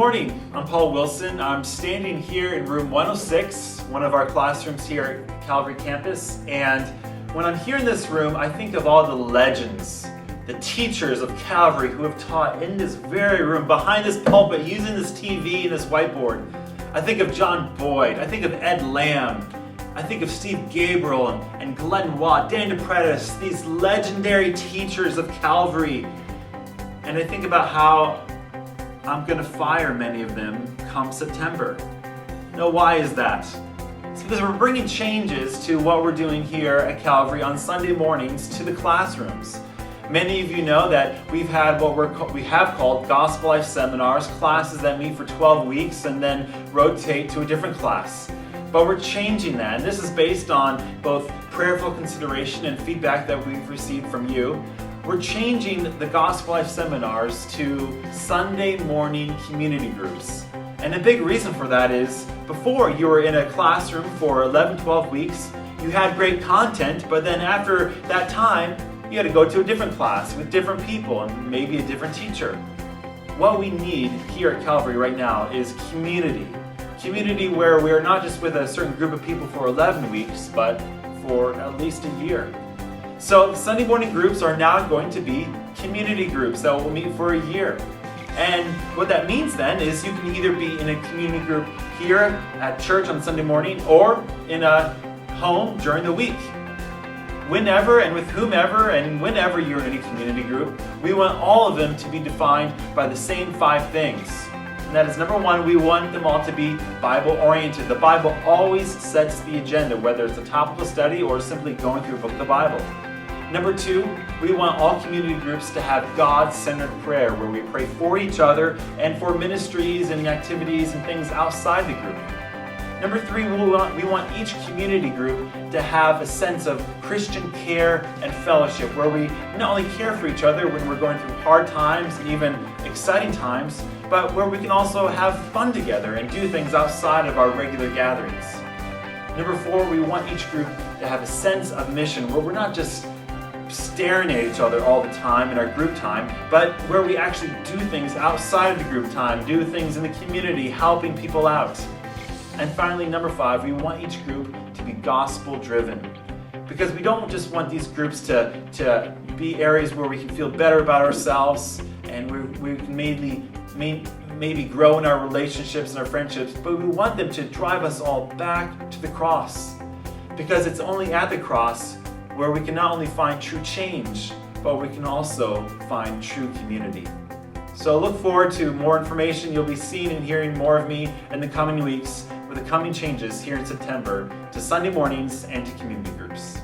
morning, I'm Paul Wilson. I'm standing here in room 106, one of our classrooms here at Calvary campus. And when I'm here in this room, I think of all the legends, the teachers of Calvary who have taught in this very room, behind this pulpit, using this TV and this whiteboard. I think of John Boyd. I think of Ed Lamb. I think of Steve Gabriel and Glenn Watt, Dan DePretice, these legendary teachers of Calvary. And I think about how I'm going to fire many of them come September. Now, why is that? It's because we're bringing changes to what we're doing here at Calvary on Sunday mornings to the classrooms. Many of you know that we've had what we have called Gospel Life Seminars, classes that meet for 12 weeks and then rotate to a different class. But we're changing that, and this is based on both prayerful consideration and feedback that we've received from you. We're changing the Gospel Life Seminars to Sunday morning community groups. And a big reason for that is before you were in a classroom for 11, 12 weeks, you had great content, but then after that time, you had to go to a different class with different people and maybe a different teacher. What we need here at Calvary right now is community. Community where we are not just with a certain group of people for 11 weeks, but for at least a year. So Sunday morning groups are now going to be community groups that will meet for a year. And what that means then is you can either be in a community group here at church on Sunday morning or in a home during the week. Whenever and with whomever and whenever you're in any community group, we want all of them to be defined by the same 5 things. And that is, number 1, we want them all to be Bible-oriented. The Bible always sets the agenda, whether it's a topical study or simply going through a book of the Bible. Number 2, we want all community groups to have God-centered prayer, where we pray for each other and for ministries and activities and things outside the group. Number 3, we want each community group to have a sense of Christian care and fellowship, where we not only care for each other when we're going through hard times and even exciting times, but where we can also have fun together and do things outside of our regular gatherings. Number 4, we want each group to have a sense of mission, where we're not just staring at each other all the time in our group time, but where we actually do things outside of the group time, do things in the community, helping people out. And finally, number 5, we want each group to be gospel-driven, because we don't just want these groups to be areas where we can feel better about ourselves and we can maybe grow in our relationships and our friendships, but we want them to drive us all back to the cross, because it's only at the cross where we can not only find true change, but we can also find true community. So look forward to more information. You'll be seeing and hearing more of me in the coming weeks with the coming changes here in September to Sunday mornings and to community groups.